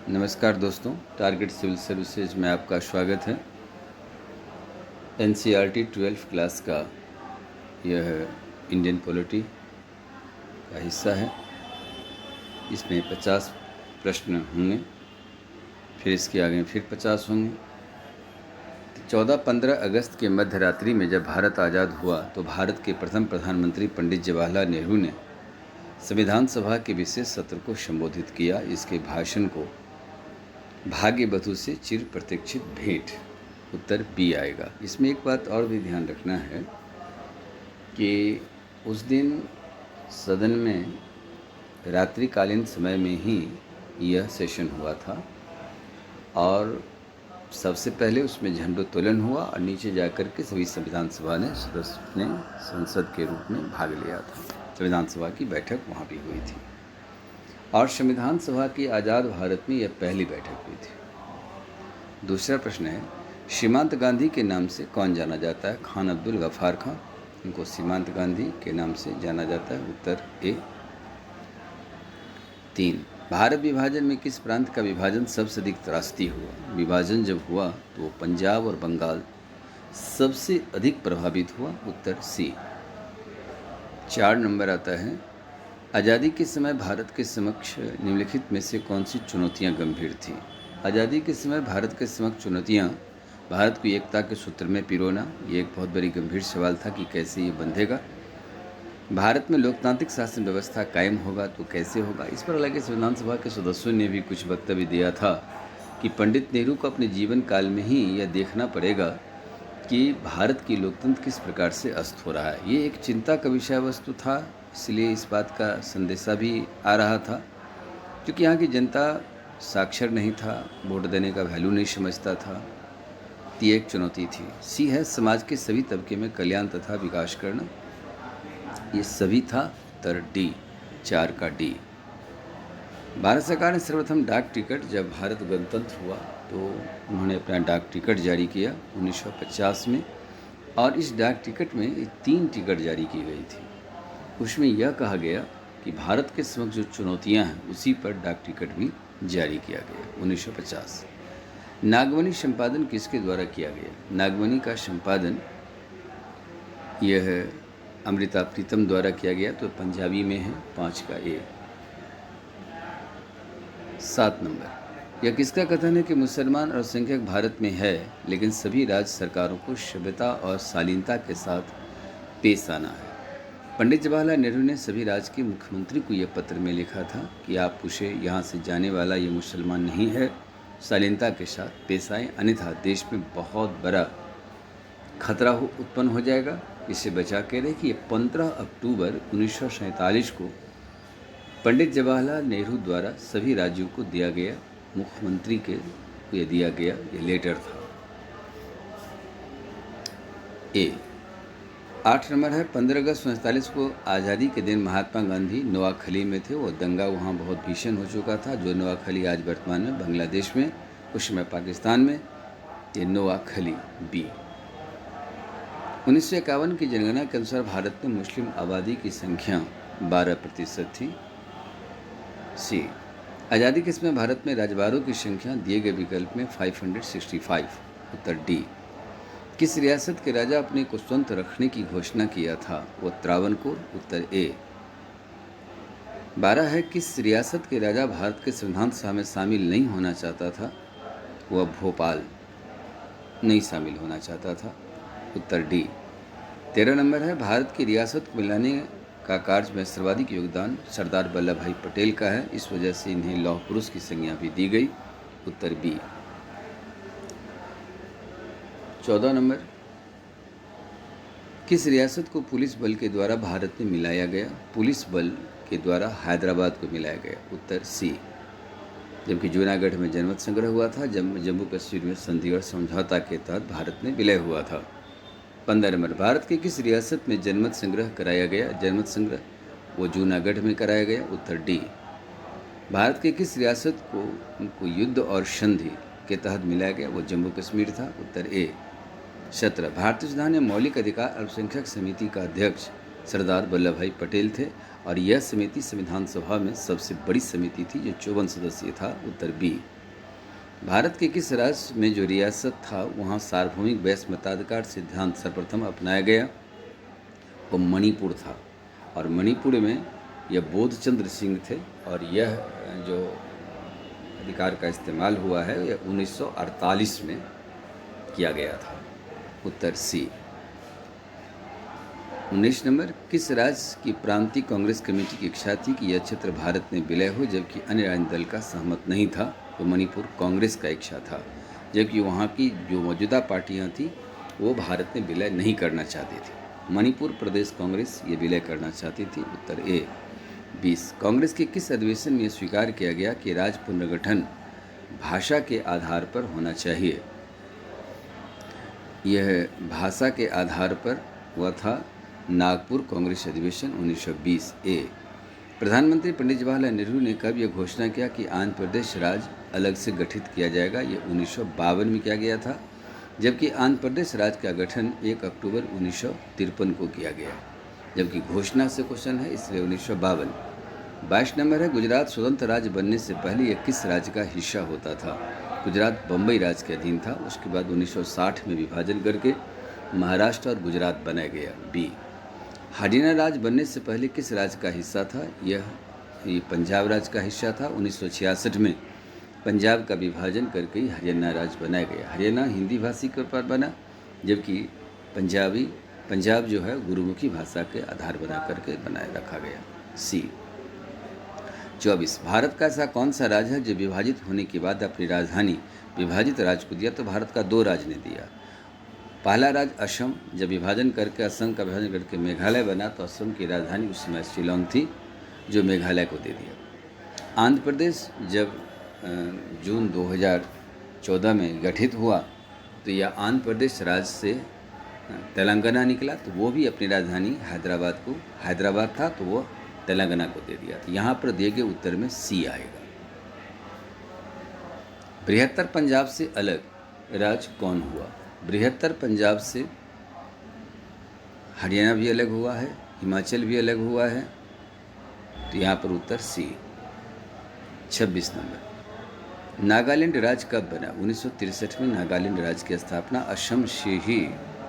नमस्कार दोस्तों, target civil services में आपका स्वागत है। एनसीईआरटी 12th क्लास का यह इंडियन पॉलिटी का हिस्सा है। इसमें 50 प्रश्न होंगे, फिर इसके आगे फिर 50 होंगे। 14-15 अगस्त के मध्य रात्रि में जब भारत आज़ाद हुआ तो भारत के प्रथम प्रधानमंत्री पंडित जवाहरलाल नेहरू ने संविधान सभा के विशेष सत्र को संबोधित किया। इसके भाषण को भाग्य बधू से चिर प्रतीक्षित भेंट, उत्तर बी आएगा। इसमें एक बात और भी ध्यान रखना है कि उस दिन सदन में रात्रिकालीन समय में ही यह सेशन हुआ था और सबसे पहले उसमें झंडोत्तोलन हुआ और नीचे जाकर के सभी संविधान सभा ने सदस्य ने संसद के रूप में भाग लिया था। संविधान सभा की बैठक वहाँ भी हुई थी और संविधान सभा की आज़ाद भारत में यह पहली बैठक हुई थी। दूसरा प्रश्न है, सीमांत गांधी के नाम से कौन जाना जाता है? खान अब्दुल गफ्फार खान, इनको सीमांत गांधी के नाम से जाना जाता है, उत्तर ए। 3, भारत विभाजन में किस प्रांत का विभाजन सबसे अधिक त्रासदी हुआ? विभाजन जब हुआ तो पंजाब और बंगाल सबसे अधिक प्रभावित हुआ, उत्तर सी। 4 नंबर आता है, आज़ादी के समय भारत के समक्ष निम्नलिखित में से कौन सी चुनौतियां गंभीर थीं? आज़ादी के समय भारत के समक्ष चुनौतियां, भारत को एकता के सूत्र में पिरोना, ये एक बहुत बड़ी गंभीर सवाल था कि कैसे ये बंधेगा। भारत में लोकतांत्रिक शासन व्यवस्था कायम होगा तो कैसे होगा। इस पर हालांकि संविधान सभा के सदस्यों ने भी कुछ वक्तव्य दिया था कि पंडित नेहरू को अपने जीवन काल में ही यह देखना पड़ेगा कि भारत की लोकतंत्र किस प्रकार से अस्त हो रहा है। ये एक चिंता का विषय वस्तु था, इसलिए इस बात का संदेशा भी आ रहा था क्योंकि यहाँ की जनता साक्षर नहीं था, वोट देने का वैल्यू नहीं समझता था। ये एक चुनौती थी। सी है, समाज के सभी तबके में कल्याण तथा विकास करना, ये सभी था, उत्तर डी, 4 का डी। भारत सरकार ने सर्वप्रथम डाक टिकट, जब भारत गणतंत्र हुआ तो उन्होंने अपना डाक टिकट जारी किया 1950 में और इस डाक टिकट में 3 टिकट जारी की गई थी। उसमें यह कहा गया कि भारत के समक्ष जो चुनौतियां हैं उसी पर डाक टिकट भी जारी किया गया 1950। नागमणि संपादन किसके द्वारा किया गया? नागमणि का संपादन यह अमृता प्रीतम द्वारा किया गया, तो पंजाबी में है, 5 का ए। 7 नंबर, यह किसका कथन है कि मुसलमान अल्पसंख्यक भारत में है लेकिन सभी राज्य सरकारों को सभ्यता और शालीनता के साथ पेश आना है? पंडित जवाहरलाल नेहरू ने सभी राज्य के मुख्यमंत्री को यह पत्र में लिखा था कि आप उसे यहाँ से जाने वाला ये मुसलमान नहीं है, शालीनता के साथ पेश आए, अन्यथा देश में बहुत बड़ा खतरा उत्पन्न हो जाएगा। इससे बचा के रहे कि 15 अक्टूबर 1947 को पंडित जवाहरलाल नेहरू द्वारा सभी राज्यों को दिया गया, मुख्यमंत्री के ये दिया गया ये लेटर था। ए। 8 नंबर है, 15 अगस्त 1947 को आज़ादी के दिन महात्मा गांधी नोआखली में थे। वो दंगा वहाँ बहुत भीषण हो चुका था, जो नोआखली आज वर्तमान में बांग्लादेश में, उस समय पाकिस्तान में, ये नोआखली बी। 1951 की जनगणना के अनुसार भारत में मुस्लिम आबादी की संख्या 12% थी। सी। आज़ादी के समय भारत में राजवाड़ों की संख्या दिए गए विकल्प में 565, उत्तर डी। किस रियासत के राजा अपने को स्वतंत्र रखने की घोषणा किया था? वो त्रावणकोर, उत्तर ए। 12 है, किस रियासत के राजा भारत के संविधान सभा में शामिल नहीं होना चाहता था? वह भोपाल नहीं शामिल होना चाहता था, उत्तर डी। 13 नंबर है, भारत की रियासत को मिलाने का कार्य में सर्वाधिक योगदान सरदार वल्लभ भाई पटेल का है, इस वजह से इन्हें लौह पुरुष की संज्ञा भी दी गई, उत्तर बी। 14 नंबर, किस रियासत को पुलिस बल के द्वारा भारत में मिलाया गया? पुलिस बल के द्वारा हैदराबाद को मिलाया गया, उत्तर सी। जबकि जूनागढ़ में जनमत संग्रह हुआ था, जम्मू कश्मीर में चंडीगढ़ समझौता के तहत भारत में विलय हुआ था। 15 नंबर, भारत के किस रियासत में जनमत संग्रह कराया गया? जनमत संग्रह वो जूनागढ़ में कराया गया, उत्तर डी। भारत के किस रियासत को युद्ध और संधि के तहत मिलाया गया? वो जम्मू कश्मीर था, उत्तर ए। 17, भारतीय संविधान ने मौलिक अधिकार अल्पसंख्यक समिति का अध्यक्ष सरदार वल्लभ भाई पटेल थे और यह समिति संविधान सभा में सबसे बड़ी समिति थी जो 54 सदस्यीय था। उत्तर बी। भारत के किस राज्य में जो रियासत था वहाँ सार्वभौमिक वैश्य मताधिकार सिद्धांत सर्वप्रथम अपनाया गया? वो मणिपुर था और मणिपुर में यह बोधचंद्र सिंह थे और यह जो अधिकार का इस्तेमाल हुआ है यह 1948 में किया गया था। उत्तर सी। 19 नंबर, किस राज्य की प्रांतीय कांग्रेस कमेटी की इच्छा थी कि यह क्षेत्र भारत में विलय हो जबकि अन्य राजनीतिक दल का सहमत नहीं था? तो मणिपुर कांग्रेस का इच्छा था, जबकि वहाँ की जो मौजूदा पार्टियाँ थीं वो भारत में विलय नहीं करना चाहती थी। मणिपुर प्रदेश कांग्रेस ये विलय करना चाहती थी। उत्तर ए। 20, कांग्रेस के किस अधिवेशन में स्वीकार किया गया कि राज्य पुनर्गठन भाषा के आधार पर होना चाहिए? यह भाषा के आधार पर हुआ था नागपुर कांग्रेस अधिवेशन 1920 ए। प्रधानमंत्री पंडित जवाहरलाल नेहरू ने कब यह घोषणा किया कि आंध्र प्रदेश राज्य अलग से गठित किया जाएगा? ये 1952 में किया गया था, जबकि आंध्र प्रदेश राज्य का गठन 1 अक्टूबर 1953 को किया गया, जबकि घोषणा से क्वेश्चन है इसलिए 1952। 22 नंबर है, गुजरात स्वतंत्र राज्य बनने से पहले यह किस राज्य का हिस्सा होता था? गुजरात बम्बई राज्य के अधीन था। उसके बाद 1960 में विभाजन करके महाराष्ट्र और गुजरात बनाया गया। बी। हरियाणा राज्य बनने से पहले किस राज्य का हिस्सा था? यह पंजाब राज्य का हिस्सा था। 1966 में पंजाब का विभाजन करके ही हरियाणा राज्य बनाया गया। हरियाणा हिंदी भाषी के ऊपर बना, जबकि पंजाब जो है गुरुमुखी भाषा के आधार बना करके बनाए रखा गया। सी। 24, भारत का ऐसा कौन सा राज्य है जो विभाजित होने के बाद अपनी राजधानी विभाजित राज्य को दिया? तो भारत का 2 राज्य ने दिया। पहला राज्य असम, जब विभाजन करके असम का विभाजन करके मेघालय बना तो असम की राजधानी उस समय शिलोंग थी जो मेघालय को दे दिया। आंध्र प्रदेश जब जून 2014 में गठित हुआ तो यह आंध्र प्रदेश राज्य से तेलंगाना निकला, तो वो भी अपनी राजधानी हैदराबाद था तो वो तेलंगाना को दे दिया। तो यहाँ पर दिए गए उत्तर में सी आएगा। बृहत्तर पंजाब से अलग राज्य कौन हुआ? बृहत्तर पंजाब से हरियाणा भी अलग हुआ है, हिमाचल भी अलग हुआ है, तो यहाँ पर उत्तर सी। 26 नंबर, नागालैंड राज्य कब बना? 1963 में नागालैंड राज्य की स्थापना असम से ही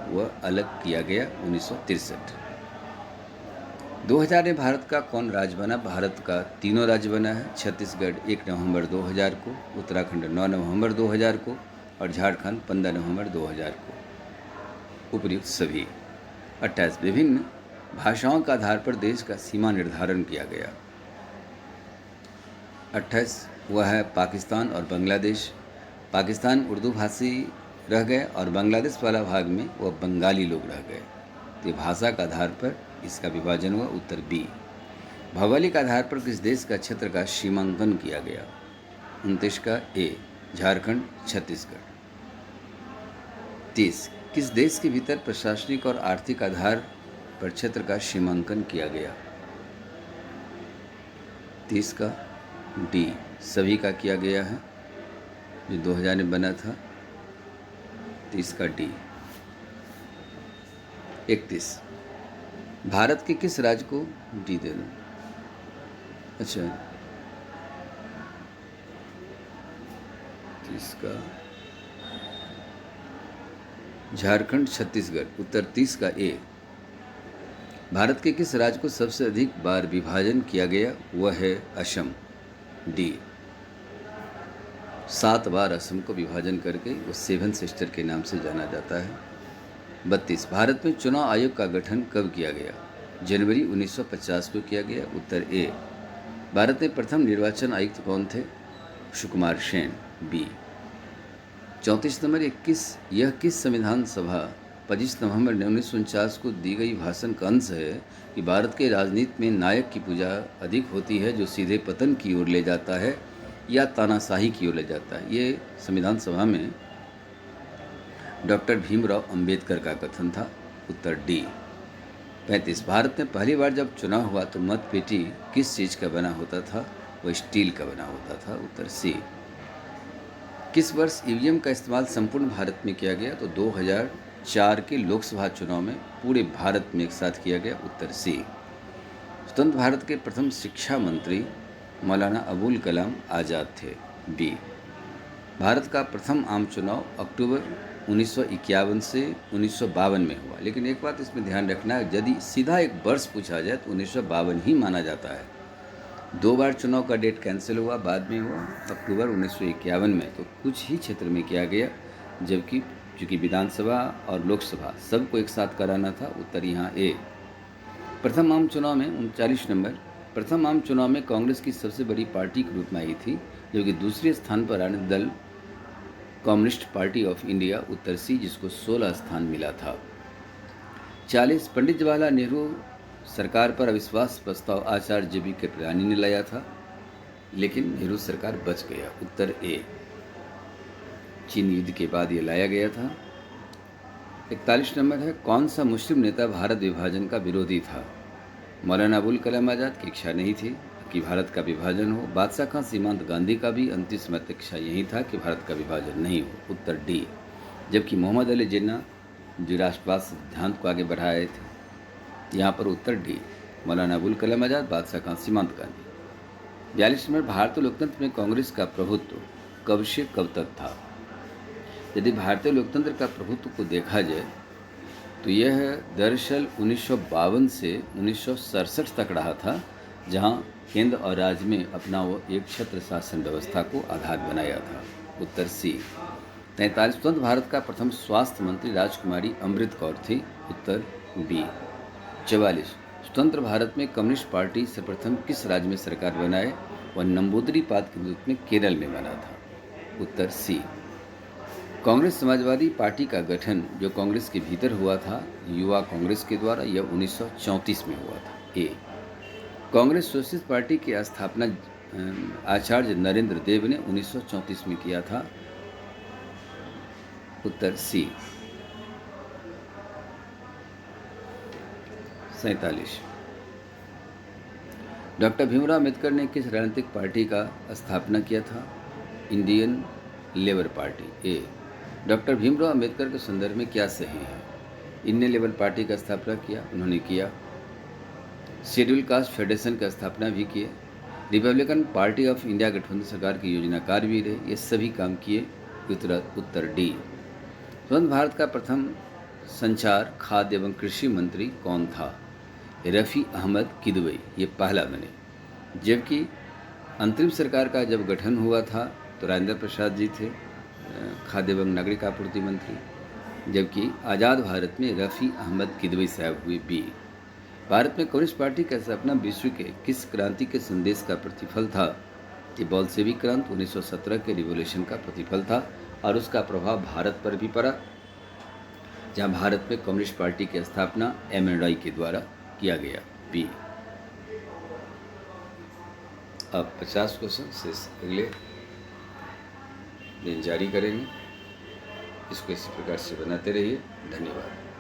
वह अलग किया गया 1963। 2000 में भारत का कौन राज्य बना? भारत का 3 राज्य बना है। छत्तीसगढ़ 1 नवंबर 2000 को, उत्तराखंड 9 नवंबर 2000 को और झारखंड 15 नवंबर 2000 को। उपर्युक्त सभी। 28, विभिन्न भाषाओं के आधार पर देश का सीमा निर्धारण किया गया। 28 वह है पाकिस्तान और बांग्लादेश। पाकिस्तान उर्दू भाषी रह गए और बांग्लादेश वाला भाग में वह बंगाली लोग रह गए। तो भाषा के आधार पर इसका विभाजन हुआ। उत्तर बी। भौगोलिक आधार पर किस देश का क्षेत्र का सीमांकन किया गया? 29 का ए, झारखंड छत्तीसगढ़। 30, किस देश के भीतर प्रशासनिक और आर्थिक आधार पर क्षेत्र का सीमांकन किया गया? 30 का डी, सभी का किया गया है जो 2000 में बना था। 30 का डी। 31, भारत के किस राज्य को डी दे दो? अच्छा, 30 का झारखंड छत्तीसगढ़। उत्तर 30 का ए। भारत के किस राज्य को सबसे अधिक बार विभाजन किया गया? वह है असम। डी। 7 बार असम को विभाजन करके वो 7 सिस्टर के नाम से जाना जाता है। 32, भारत में चुनाव आयोग का गठन कब किया गया? जनवरी 1950 को किया गया। उत्तर ए। भारत में प्रथम निर्वाचन आयुक्त कौन थे? सुकुमार सेन। बी। 34 नंबर, यह किस संविधान सभा 25 नवंबर 1949 को दी गई भाषण का अंश है कि भारत के राजनीति में नायक की पूजा अधिक होती है जो सीधे पतन की ओर ले जाता है या तानाशाही की ओर ले जाता है? ये संविधान सभा में डॉक्टर भीमराव अंबेडकर का कथन था। उत्तर डी। 35, भारत में पहली बार जब चुनाव हुआ तो मतपेटी किस चीज़ का बना होता था? वह स्टील का बना होता था। उत्तर सी। किस वर्ष ईवीएम का इस्तेमाल संपूर्ण भारत में किया गया? तो 2004 के लोकसभा चुनाव में पूरे भारत में एक साथ किया गया, उत्तर सी। स्वतंत्र भारत के प्रथम शिक्षा मंत्री मौलाना अबुल कलाम आज़ाद थे, बी। भारत का प्रथम आम चुनाव अक्टूबर 1951 से 1952 में हुआ। लेकिन एक बात इसमें ध्यान रखना है, यदि सीधा एक वर्ष पूछा जाए तो 1952 ही माना जाता है। 2 बार चुनाव का डेट कैंसिल हुआ, बाद में हुआ अक्टूबर 1951 में, तो कुछ ही क्षेत्र में किया गया, जबकि चूँकि विधानसभा और लोकसभा सबको एक साथ कराना था, उत्तर यहाँ ए। प्रथम आम चुनाव में 39 नंबर, प्रथम आम चुनाव में कांग्रेस की सबसे बड़ी पार्टी के रूप में आई थी, जबकि दूसरे स्थान पर राजनीतिक दल कम्युनिस्ट पार्टी ऑफ इंडिया, उत्तर सी, जिसको 16 स्थान मिला था। 40 पंडित जवाहरलाल नेहरू सरकार पर अविश्वास प्रस्ताव आचार्य JB कृपलानी ने लाया था, लेकिन नेहरू सरकार बच गया, उत्तर ए। चीन युद्ध के बाद ये लाया गया था। 41 नंबर है, कौन सा मुस्लिम नेता भारत विभाजन का विरोधी था? मौलाना अबुल कलाम आज़ाद की इच्छा नहीं थी कि भारत का विभाजन हो। बादशाह खां सीमांत गांधी का भी अंतिम समय तक इच्छा यही था कि भारत का विभाजन नहीं हो, उत्तर डी। जबकि मोहम्मद अली जिन्ना जो राष्ट्रवाद सिद्धांत को आगे बढ़ाए थे, यहाँ पर उत्तर डी, मौलाना अबुल कलाम आज़ाद, बादशाह खां सीमांत गांधी। 42 नंबर, भारतीय लोकतंत्र में कांग्रेस का प्रभुत्व कब से कब तक था? यदि भारतीय लोकतंत्र का प्रभुत्व को देखा जाए तो यह दरअसल 1952 से 1967 तक रहा था, जहां केंद्र और राज्य में अपना वो एक छत्र शासन व्यवस्था को आधार बनाया था, उत्तर सी। 43 स्वतंत्र भारत का प्रथम स्वास्थ्य मंत्री राजकुमारी अमृत कौर थी, उत्तर बी। 44 स्वतंत्र भारत में कम्युनिस्ट पार्टी सर्वप्रथम किस राज्य में सरकार बनाए? वह नंबूदरी-पाद के रूप में केरल में बना था, उत्तर सी। कांग्रेस समाजवादी पार्टी का गठन जो कांग्रेस के भीतर हुआ था युवा कांग्रेस के द्वारा, यह 1934 में हुआ था, ए। कांग्रेस सोशलिस्ट पार्टी की स्थापना आचार्य नरेंद्र देव ने 1934 में किया था, उत्तर सी। 47 डॉक्टर भीमराव अम्बेडकर ने किस राजनीतिक पार्टी का स्थापना किया था? इंडियन लेबर पार्टी, ए। डॉक्टर भीमराव अम्बेडकर के संदर्भ में क्या सही है? इंडियन लेबर पार्टी का स्थापना किया, उन्होंने किया। शेड्यूल कास्ट फेडरेशन का स्थापना भी किए। रिपब्लिकन पार्टी ऑफ इंडिया गठबंधन सरकार के योजनाकार भी रहे, ये सभी काम किए, उत्तर डी। स्वतंत्र भारत का प्रथम संचार, खाद्य एवं कृषि मंत्री कौन था? रफ़ी अहमद किदवई, ये पहला बने। जबकि अंतरिम सरकार का जब गठन हुआ था तो राजेंद्र प्रसाद जी थे खाद्य एवं नागरिक आपूर्ति मंत्री, जबकि आज़ाद भारत में रफ़ी अहमद किदवई साहब हुए, बी। भारत में कम्युनिस्ट पार्टी का स्थापना विश्व के किस क्रांति के संदेश का प्रतिफल था? ये बोल्शेविक क्रांति 1917 के रिवॉल्यूशन का प्रतिफल था और उसका प्रभाव भारत पर भी पड़ा, जहां भारत में कम्युनिस्ट पार्टी की स्थापना M.N. रॉय के द्वारा किया गया, बी। अब 50 क्वेश्चन से अगले दिन जारी करेंगे। इसको इसी प्रकार से बनाते रहिए। धन्यवाद।